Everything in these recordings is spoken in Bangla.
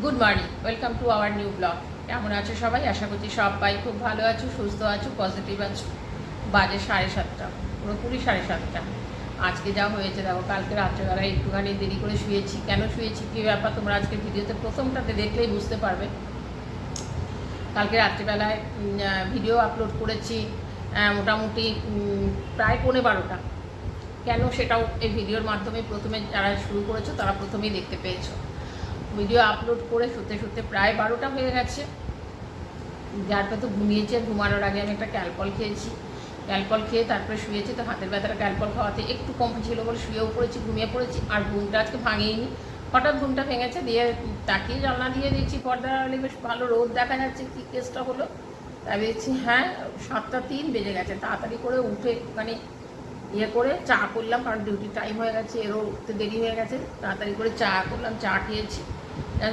Good morning, welcome to our new blog. কেমন আছো সবাই? আশা করছি সবাই খুব ভালো আছো, সুস্থ আছো, পজিটিভ আছো। বাজে 7:30, পুরোপুরি 7:30। আজকে যা হয়েছে দেখো, কালকে রাত্রেবেলায় একটুখানি দেরি করে শুয়েছি। কেন শুয়েছি, কী ব্যাপার, তোমরা আজকে ভিডিওতে প্রথমটাতে দেখলেই বুঝতে পারবে। কালকে রাত্রিবেলায় ভিডিও আপলোড করেছি মোটামুটি প্রায় 12:15। কেন, সেটাও এই ভিডিওর মাধ্যমে প্রথমে যারা শুরু করেছো তারা প্রথমেই দেখতে পেয়েছো। ভিডিও আপলোড করে শুতে শুতে প্রায় 12টা হয়ে গেছে। যারটা তো ঘুমিয়েছি, আর ঘুমানোর আগে আমি একটা ক্যালপল খেয়েছি। ক্যালপল খেয়ে তারপরে শুয়েছি, তো হাতের ব্যথাটা ক্যালপল খাওয়াতে একটু কম ছিল বলে শুয়েও পড়েছি, ঘুমিয়ে পড়েছি। আর ঘুমটা আজকে ভাঙেইনি, হঠাৎ ঘুমটা ভেঙেছে। দিয়ে তাকিয়ে জানলা দিয়ে দেখছি পর্দা বেশ ভালো রোদ দেখা যাচ্ছে। কী কেসটা হলো, তাই দেখছি হ্যাঁ 7:03 বেজে গেছে। তাড়াতাড়ি করে উঠে একটুখানি করে চা করলাম, কারণ ডিউটি টাইম হয়ে গেছে, এরও উঠতে দেরি হয়ে গেছে। তাড়াতাড়ি করে চা করলাম, চা খেয়েছি,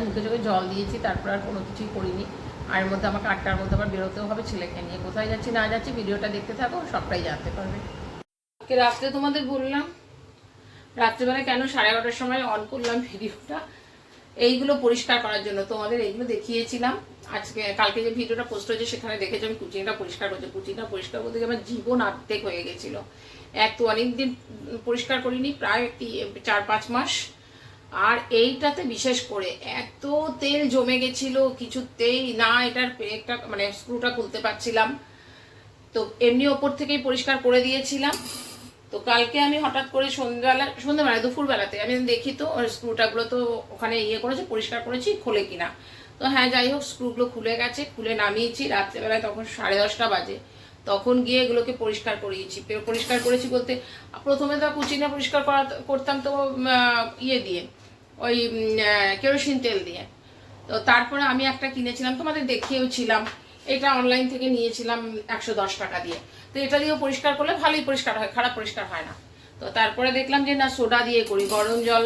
মুখে চোখে জল দিয়েছি, তারপর আর কোনো কিছুই করিনি। আর এর মধ্যে আমাকে 8টার মধ্যে আবার বেরোতেও হবে ছেলেকে নিয়ে। কোথায় যাচ্ছি না যাচ্ছি ভিডিওটা দেখতে থাকো, সবটাই জানতে পারবে। রাত্রে তোমাদের বললাম, রাত্রেবেলায় কেন 11:30টার সময় অন করলাম ভিডিওটা, এইগুলো পরিষ্কার করার জন্য। তোমাদের এইগুলো দেখিয়েছিলাম আজকে, কালকে যে ভিডিওটা পোস্ট হয়েছে সেখানে দেখেছি আমি কুচিনিটা পরিষ্কার করছি। কুচিনিটা পরিষ্কার করতে গিয়ে আমার জীবন আর্ধেক হয়ে গেছিলো। তো অনেকদিন পরিষ্কার করিনি, প্রায় 4-5 মাস। আর এইটাতে বিশেষ করে এত তেল জমে গেছিল, কিছুতেই না এটার একটা মানে স্ক্রুটা খুলতে পারছিলাম। তো এমনি ওপর থেকেই পরিষ্কার করে দিয়েছিলাম। তো কালকে আমি হঠাৎ করে সন্ধ্যাবেলায় দুপুরবেলাতে আমি দেখি তো স্ক্রুটাগুলো তো ওখানে করেছে, পরিষ্কার করেছি, খোলে কিনা। তো হ্যাঁ, যাই হোক, স্ক্রুগুলো খুলে গেছে, খুলে নামিয়েছি। রাত্রেবেলায় তখন 10:30 বাজে, তখন গিয়ে এগুলোকে পরিষ্কার করিয়েছি। পরিষ্কার করেছি বলতে, প্রথমে তো কুচিনা পরিষ্কার করতাম তো দিয়ে, ওই কেরোসিন তেল দিয়ে। তো তারপরে আমি একটা কিনেছিলাম, তোমাদের দেখিয়েওছিলাম, এটা অনলাইন থেকে নিয়েছিলাম 110 টাকা দিয়ে। তো এটা দিয়েও পরিষ্কার করলে ভালোই পরিষ্কার হয়, খারাপ পরিষ্কার হয় না। তো তারপরে দেখলাম যে না, সোডা দিয়ে করি। গরম জল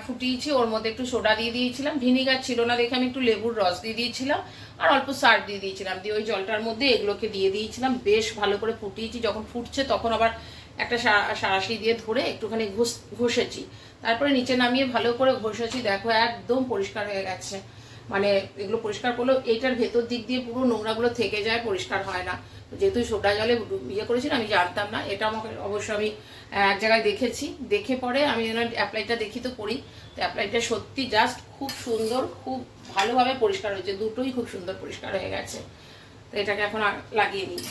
ফুটিয়েছি, ওর মধ্যে একটু সোডা দিয়ে দিয়েছিলাম, ভিনিগার ছিল না দেখে আমি একটু লেবুর রস দিয়ে দিয়েছিলাম, আর অল্প সার্ফ দিয়ে দিয়েছিলাম। দিয়ে ওই জলটার মধ্যে এগুলোকে দিয়ে দিয়েছিলাম, বেশ ভালো করে ফুটিয়েছি। যখন ফুটছে তখন আবার একটা সাঁড়াশি দিয়ে ধরে একটুখানি ঘষেছি, তারপরে নিচে নামিয়ে ভালো করে ঘষেছি। দেখো একদম পরিষ্কার হয়ে গেছে। মানে এগুলো পরিষ্কার করলেও এইটার ভেতর দিক দিয়ে পুরো নোংরাগুলো থেকে যায়, পরিষ্কার হয় না। যেহেতু সোডা জলে করেছি, আমি জানতাম না এটা। আমাকে অবশ্য আমি এক জায়গায় দেখেছি, দেখে পরে আমি অ্যাপ্লাইটা দেখি তো করি। তো অ্যাপ্লাইটা সত্যি জাস্ট খুব সুন্দর, খুব ভালোভাবে পরিষ্কার হয়েছে, দুটোই খুব সুন্দর পরিষ্কার হয়ে গেছে। তো এটাকে এখন লাগিয়ে নিই।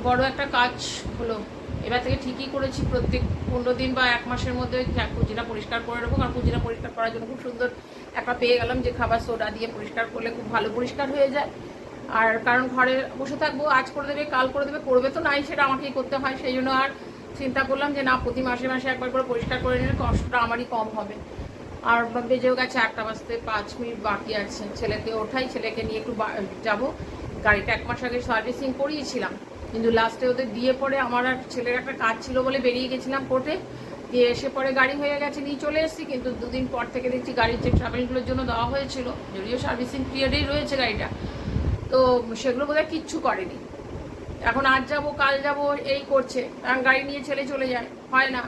বড় একটা কাজ হলো, এবার থেকে ঠিকই করেছি, প্রত্যেক 15 দিন বা 1 মাসের মধ্যে কুচিনা পরিষ্কার করে নেবো। কারণ কুচিনা পরিষ্কার করার জন্য খুব সুন্দর একটা পেয়ে গেলাম, যে খাবার সোডা দিয়ে পরিষ্কার করলে খুব ভালো পরিষ্কার হয়ে যায়। আর কারণ ঘরে বসে থাকবো, আজ করে দেবে কাল করে দেবে, করবে তো নাই, সেটা আমাকেই করতে হয়। সেই জন্য আর চিন্তা করলাম যে না, প্রতি মাসে মাসে একবার করে পরিষ্কার করে নিলে কষ্টটা আমারই কম হবে। আর বেজেও গেছে 1টা বাজতে 5 মিনিট বাকি আছে। ছেলেকে ওঠাই, ছেলেকে নিয়ে একটু যাবো। গাড়িটা 1 মাস আগে সার্ভিসিং করিয়েছিলাম, কিন্তু লাস্টে ওদের দিয়ে পরে আমার আর ছেলের একটা কাজ ছিল বলে বেরিয়ে গেছিলাম কোর্টে। দিয়ে এসে পরে গাড়ি হয়ে গেছে, নিয়ে চলে এসেছি। কিন্তু 2 দিন পর থেকে দেখছি গাড়ির যে ট্রাভেলগুলোর জন্য দেওয়া হয়েছিল, যদিও সার্ভিসিং পিরিয়ডেই রয়েছে গাড়িটা, তো সেগুলো বোধহয় কিচ্ছু করেনি। এখন আজ যাবো কাল যাবো এই করছে, কারণ গাড়ি নিয়ে ছেলে চলে যায়, হয় না।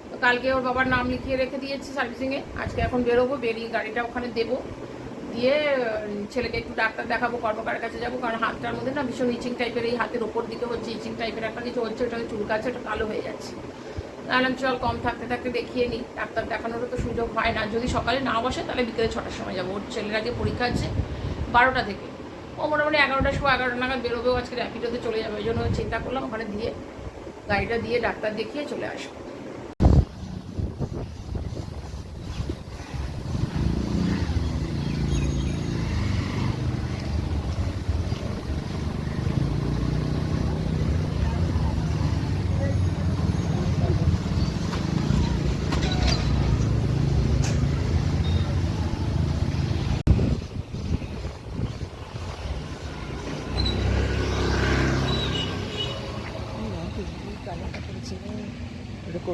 তো কালকে ওর বাবার নাম লিখিয়ে রেখে দিয়েছি সার্ভিসিংয়ে। আজকে এখন বেরোবো, বেরিয়ে গাড়িটা ওখানে দেবো, দিয়ে ছেলেকে একটু ডাক্তার দেখাবো, কর্মকারের কাছে যাবো। কারণ হাতটার মধ্যে না ভীষণ ইচিং টাইপের, এই হাতের ওপর দিকে হচ্ছে ইচিং টাইপের একটা কিছু হচ্ছে, ওটাকে চুলকাচ্ছে, ওটা কালো হয়ে যাচ্ছে। তাহলে চল কম থাকতে থাকতে দেখিয়ে নিই। ডাক্তার দেখানোরও তো সুযোগ হয় না, যদি সকালে না বসে তাহলে বিকেলে 6টার সময় যাবো। ওর ছেলের আগে পরীক্ষা আছে 12টা থেকে, ও মোটামুটি 11টা 11:15 নাগাদ বেরোবেও, আজকে র্যাপিডোতে চলে যাবে। ওই জন্য চিন্তা করলাম ওখানে দিয়ে গাড়িটা দিয়ে ডাক্তার দেখিয়ে চলে আসবো।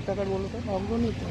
টাকার বলো তো? অগ্রণী তো।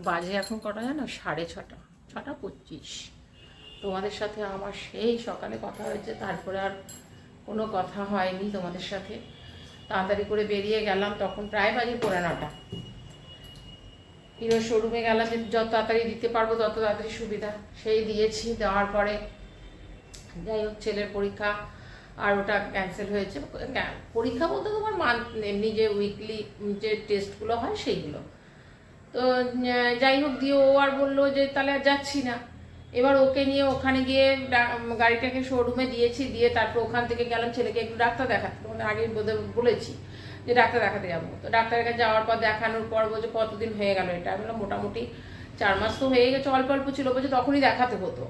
বাজে এখন কটা জানো? 6:30, 6:25। তোমাদের সাথে আমার সেই সকালে কথা হয়েছে, তারপরে আর কোনো কথা হয়নি তোমাদের সাথে। তাড়াতাড়ি করে বেরিয়ে গেলাম, তখন প্রায় বাজে 9:30। হিরো শোরুমে গেলাম যে যত তাড়াতাড়ি দিতে পারবো তত তাড়াতাড়ি সুবিধা, সেই দিয়েছি। দেওয়ার পরে যাই হোক ছেলের পরীক্ষা আর ওটা ক্যান্সেল হয়েছে। পরীক্ষা বলতে তোমার এমনি যে উইকলি যে টেস্টগুলো হয় সেইগুলো। তো যাই হোক দিয়ে ও আর বললো যে তাহলে আর যাচ্ছি না। এবার ওকে নিয়ে ওখানে গিয়ে গাড়িটাকে শোরুমে দিয়েছি, দিয়ে তারপর ওখান থেকে গেলাম ছেলেকে একটু ডাক্তার দেখাতে। তোমাদের আগে বলেছি যে ডাক্তার দেখাতে যাবো। তো ডাক্তারের কাছে যাওয়ার পর দেখানোর পর বলছে কতদিন হয়ে গেল এটা? আমি বললাম মোটামুটি 4 মাস তো হয়ে গেছে, অল্প অল্প ছিল। বলছে তখনই দেখাতে হতো।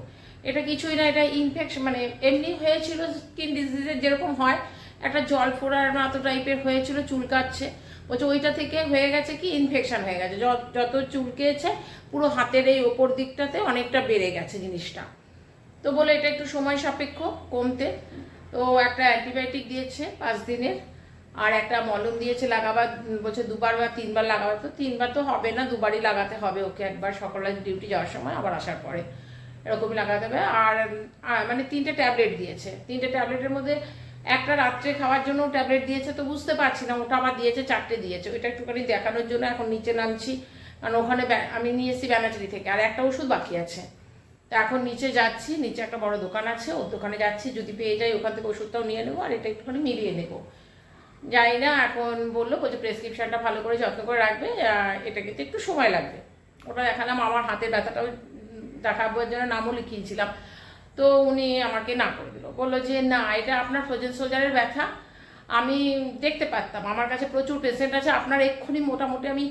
এটা কিছুই না, এটা ইনফেকশন, মানে এমনি হয়েছিল স্কিন ডিজিজের যেরকম হয়, একটা জল ফোড়ার মতো টাইপের হয়েছিল, চুলকাচ্ছে। বলছে ওইটা থেকে হয়ে গেছে কি ইনফেকশন হয়ে গেছে, যত চুলকেছে পুরো হাতের এই ওপর দিকটাতে অনেকটা বেড়ে গেছে জিনিসটা। তো বলে এটা একটু সময় সাপেক্ষ কমতে। তো একটা অ্যান্টিবায়োটিক দিয়েছে 5 দিনের, আর একটা মলম দিয়েছে লাগাবার। বলছে 2বার বা 3বার লাগাবার। তো 3বার তো হবে না, 2বারই লাগাতে হবে ওকে। একবার সকালে ডিউটি যাওয়ার সময়, আবার আসার পরে, এরকমই লাগাতে হবে। আর মানে 3টে ট্যাবলেট দিয়েছে। 3টে ট্যাবলেটের মধ্যে একটা রাত্রে খাওয়ার জন্য ট্যাবলেট দিয়েছে। তো বুঝতে পারছি না, ওটা আবার দিয়েছে 4টে দিয়েছে। ওইটা একটুখানি দেখানোর জন্য এখন নিচে নামছি, কারণ ওখানে আমি নিয়ে এসেছি ব্যানাচুরি থেকে, আর একটা ওষুধ বাকি আছে। তো এখন নিচে যাচ্ছি, নিচে একটা বড় দোকান আছে, ওর দোকানে যাচ্ছি। যদি পেয়ে যাই ওখান থেকে ওষুধটাও নিয়ে নেবো, আর এটা একটুখানি মিলিয়ে নেবো। যাই না, এখন বললো বলছে প্রেসক্রিপশনটা ভালো করে যত্ন করে রাখবে, এটা কিন্তু একটু সময় লাগবে। ওটা দেখালাম, আমার হাতের ব্যথাটাও দেখাবার জন্য নামও লিখিয়েছিলাম। তো উনি আমাকে না করে দিল, বললো যে না এটা আপনার ফ্রোজেন সোলজারের ব্যথা, আমি দেখতে পারতাম, আমার কাছে প্রচুর পেশেন্ট আছে, আপনার এক্ষুনি মোটামুটি আমি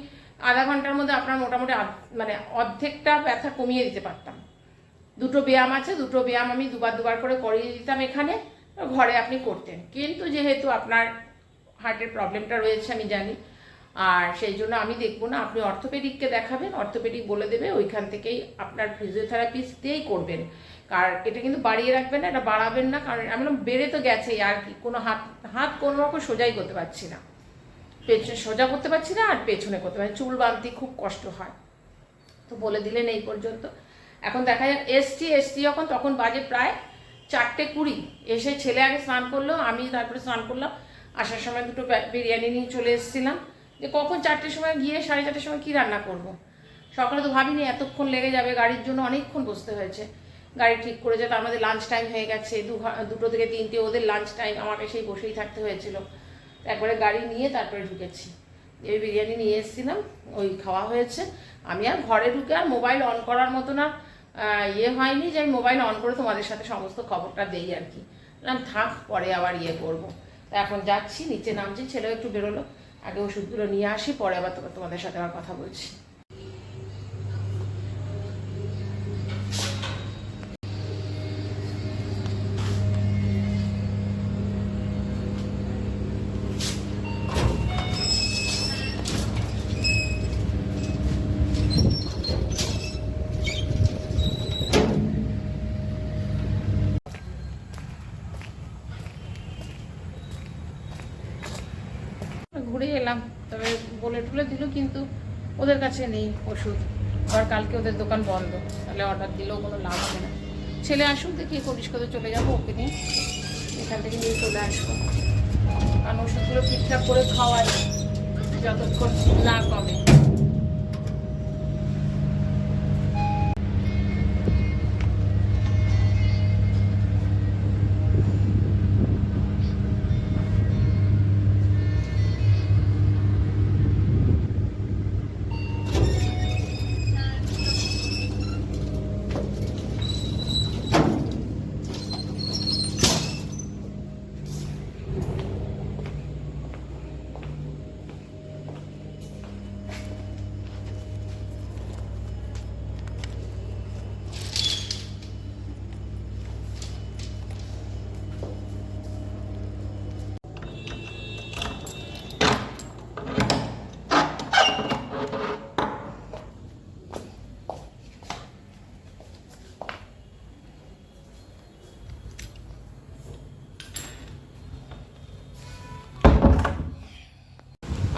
আধা ঘন্টার মধ্যে আপনার মোটামুটি মানে অর্ধেকটা ব্যথা কমিয়ে দিতে পারতাম। 2টো ব্যায়াম আছে, 2টো ব্যায়াম আমি 2বার করে করিয়ে দিতাম এখানে, ঘরে আপনি করতেন। কিন্তু যেহেতু আপনার হার্টের প্রবলেমটা রয়েছে আমি জানি, আর সেই জন্য আমি দেখবো না, আপনি অর্থোপেডিককে দেখাবেন, অর্থোপেডিক বলে দেবে, ওইখান থেকেই আপনার ফিজিওথেরাপিস্ট দিয়েই করবেন। কারণ এটা কিন্তু বাড়িয়ে রাখবেন না, এটা বাড়াবেন না, কারণ আমি বেড়ে তো গেছেই, আর কি কোনো হাত কোনো রকম সোজাই করতে পারছি না, পেছনে সোজা করতে পারছি না, আর পেছনে করতে পারছি, চুল বাঁধতে খুব কষ্ট হয়। তো বলে দিলেন এই পর্যন্ত। এখন দেখা যাক এসটি যখন, তখন বাজে প্রায় 4:20। এসে ছেলে আগে স্নান করলো, আমি তারপরে স্নান করলাম। আসার সময় 2টো বিরিয়ানি নিয়ে চলে এসেছিলাম, যে কখন 4টের সময় গিয়ে 4:30টার সময় কী রান্না করব। সকালে তো ভাবিনি এতক্ষণ লেগে যাবে, গাড়ির জন্য অনেকক্ষণ বসতে হয়েছে। গাড়ি ঠিক করেছে, তার মধ্যে লাঞ্চ টাইম হয়ে গেছে, 2টো থেকে 3টে ওদের লাঞ্চ টাইম, আমাকে সেই বসেই থাকতে হয়েছিল। একবারে গাড়ি নিয়ে তারপরে ঢুকেছি। এই বিরিয়ানি নিয়ে এসেছিলাম, ওই খাওয়া হয়েছে। আমি আর ঘরে ঢুকে আর মোবাইল অন করার মতো না হয়নি যে আমি মোবাইল অন করে তোমাদের সাথে সমস্ত খবরটা দেই আর কি। থাক, পরে আবার করবো। তো এখন যাচ্ছি, নিচে নামছি, ছেলেও একটু বেরোলো, আগে ওষুধগুলো নিয়ে আসি, পরে আবার তোমাদের সাথে আবার কথা বলছি। ঘুরে এলাম, তবে বলে টুলে দিল, কিন্তু ওদের কাছে নেই ওষুধ। আবার কালকে ওদের দোকান বন্ধ, তাহলে অর্ডার দিলেও কোনো লাভ হবে না। ছেলে আসুক, দেখি করিস্কোতে চলে যাবো, ওকে নিয়ে এখান থেকে নিয়ে চলে আসবো, কারণ ওষুধগুলো ঠিকঠাক করে খাওয়াই। যতক্ষণ না কমে।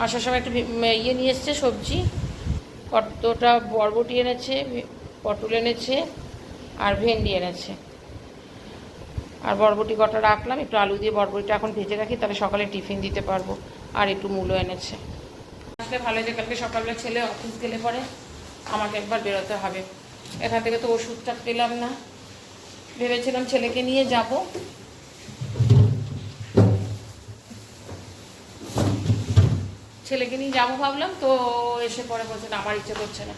আসার সময় একটু ইয়ে নিয়ে এসছে সবজি, কতটা বরবটি এনেছে, পটল এনেছে আর ভেন্ডি এনেছে। আর বরবটি কটা রাখলাম, একটু আলু দিয়ে বরবটিটা এখন ভেজে রাখি, তাহলে সকালে টিফিন দিতে পারবো। আর একটু মূলো এনেছে। আসলে ভালো যে কালকে সকালবেলা ছেলে অফিস গেলে পরে আমাকে একবার বেরোতে হবে। এখান থেকে তো ওষুধটা পেলাম না, ভেবেছিলাম ছেলেকে নিয়ে যাব। ছেলেকে নিয়ে যাবো ভাবলাম, তো এসে পরে বলছে না আমার ইচ্ছে করছে না,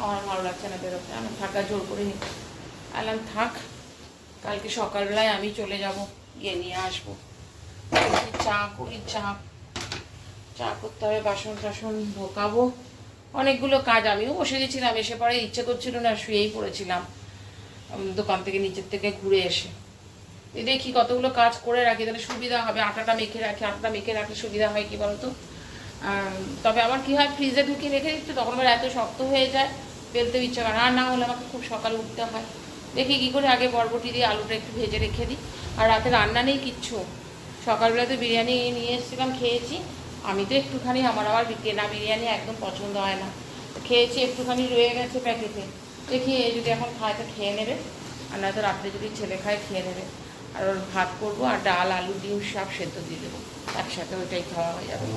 আমার ভালো লাগছে না বেরোতে। আমি থাকা জোর করে নি আলাম থাক, কালকে সকালবেলায় আমি চলে যাব, গিয়ে নিয়ে আসবো। চা করি, চা করতে হবে, বাসন টাসন ঢোকাবো, অনেকগুলো কাজ। আমিও বসে গেছিলাম, এসে পরে ইচ্ছে করছিল না, শুয়েই পড়েছিলাম দোকান থেকে নিচের থেকে ঘুরে এসে। দেখি কতগুলো কাজ করে রাখি, তাহলে সুবিধা হবে। আটাটা মেখে রাখলে সুবিধা হয় কি বলতো। তবে আবার কি হয়, ফ্রিজে ঢুকিয়ে রেখে দিচ্ছে, তখন আবার এত শক্ত হয়ে যায়, বেলতেও ইচ্ছা করে। আর না হলে আমাকে খুব সকালে উঠতে হয়। দেখি কী করে, আগে বরবটি দিয়ে আলুটা একটু ভেজে রেখে দিই। আর রাতে রান্না নেই কিচ্ছু। সকালবেলা তো বিরিয়ানি নিয়ে এসেছিলাম, খেয়েছি। আমি তো একটুখানি, আমার আবার কেনা বিরিয়ানি একদম পছন্দ হয় না, খেয়েছি, একটুখানি রয়ে গেছে প্যাকেটে। দেখি যদি এখন খায় তো খেয়ে নেবে, আর নয়তো রাত্রে যদি ছেলে খায় খেয়ে নেবে। আর ওর ভাত করবো, আর ডাল আলু ডিম সব সেদ্ধ দিয়ে দেবো একসাথে, ওইটাই খাওয়া হয়ে যাবে।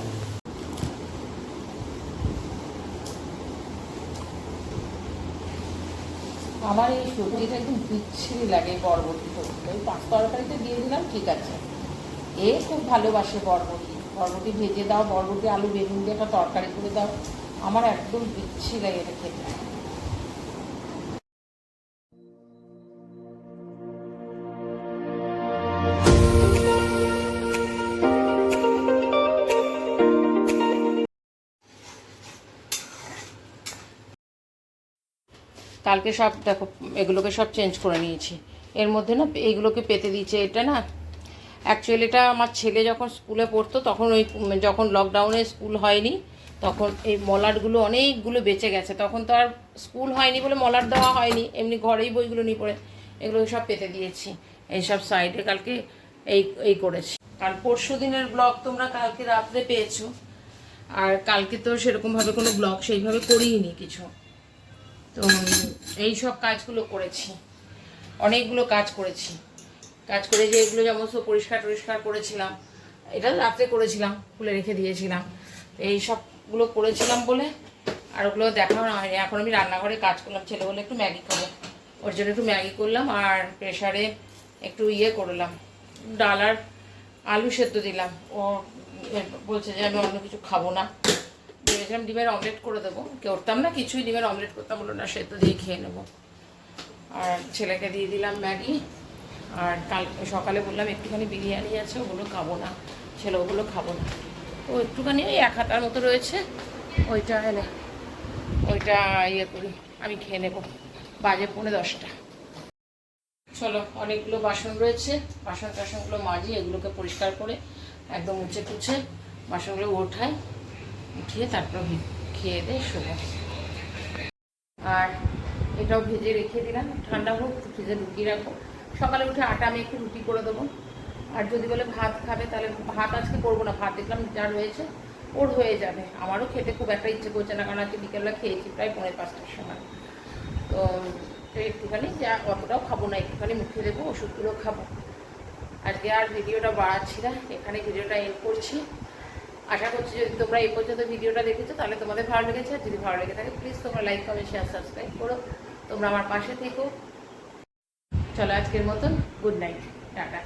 আমার এই সবজিটা একদম বিচ্ছিরি লাগে, বরবটি সবজি। ওই পাঁচ তরকারিতে দিয়ে দিলাম, ঠিক আছে। এ খুব ভালোবাসে বরবটি ভেজে দাও, বরবটি আলু বেগুন দিয়ে একটা তরকারি করে দাও, আমার একদম বিচ্ছিরি লাগে এটা খেতে। কালকে সব দেখো এগুলোকে সব চেঞ্জ করে নিয়েছি। এর মধ্যে না এইগুলোকে পেতে দিয়েছে। এটা না অ্যাকচুয়ালি এটা আমার ছেলে যখন স্কুলে পড়তো, তখন ওই যখন লকডাউনে স্কুল হয়নি, তখন এই মলাটগুলো অনেকগুলো বেঁচে গেছে। তখন তো আর স্কুল হয়নি বলে মলাট দেওয়া হয়নি, এমনি ঘরেই বইগুলো নিয়ে পড়ে এগুলো সব পেতে দিয়েছি। এইসব সাইডে কালকে এই করেছি। আর পরশু দিনের ব্লগ তোমরা কালকে রাত্রে পেয়েছো। আর কালকে তো সেরকমভাবে কোনো ব্লগ সেইভাবে করিনি কিছু। তো এই সব কাজগুলো করেছি, অনেকগুলো কাজ করে যে এগুলো যেমন সব পরিষ্কার করেছিলাম, এটা রাত্রে করেছিলাম, খুলে রেখে দিয়েছিলাম। এই সবগুলো করেছিলাম বলে আর ওগুলো দেখানো হয়নি। এখন আমি রান্নাঘরে কাজ করলাম, ছেলে বলে একটু ম্যাগি খাবো, ওর জন্য একটু ম্যাগি করলাম। আর প্রেশারে একটু করলাম, ডাল আর আলু সেদ্ধ দিলাম। ও বলছে যে আমি অন্য কিছু খাবো না। ভেবেছিলাম ডিমের অমলেট করে দেবো, করতাম না কিছুই, ডিমের অমলেট করতাম, বললো না সেদ্ধ দিয়ে খেয়ে নেবো। আর ছেলেকে দিয়ে দিলাম ম্যাগি। আর কাল সকালে বললাম একটুখানি বিরিয়ানি আছে, ওগুলো খাবো না, ছেলে ওগুলো খাবো না। তো একটুখানি ওই 1 হাতার মতো রয়েছে, ওইটা এনে ওইটা করি, আমি খেয়ে নেবো। বাজে 9:45। চলো, অনেকগুলো বাসন রয়েছে, বাসন টাসনগুলো মাজি, এগুলোকে পরিষ্কার করে একদম মুছে টুছে বাসনগুলো উঠিয়ে তারপর খেয়ে দিয়ে শোবো। আর এটাও ভেজে রেখে দিলাম, ঠান্ডা হোক, ফ্রিজে ঢুকিয়ে রাখবো। সকালে উঠে আটা আমি একটু রুটি করে দেবো। আর যদি বলে ভাত খাবে, তাহলে ভাত আজকে করবো না, ভাত দেখলাম যা রয়েছে ওর হয়ে যাবে। আমারও খেতে খুব একটা ইচ্ছে করছে না, কারণ আজকে বিকেলবেলা খেয়েছি প্রায় 4:45টার সময়। তো একটুখানি, যা অতটাও খাবো না, একটুখানি মুখে দেবো, ওষুধগুলো খাবো। আজকে আর ভিডিওটা বাড়াচ্ছি না, এখানে ভিডিওটা এন্ড করছি। আশা করছি যদি তোমরা এই পর্যন্ত ভিডিওটা দেখেছো তাহলে তোমাদের ভালো লেগেছে। আর যদি ভালো লেগে থাকে প্লিজ তোমরা লাইক কমেন্ট শেয়ার সাবস্ক্রাইব করো। তোমরা আমার পাশে থেকো। চলো আজকের মতন গুড নাইট, টাটা।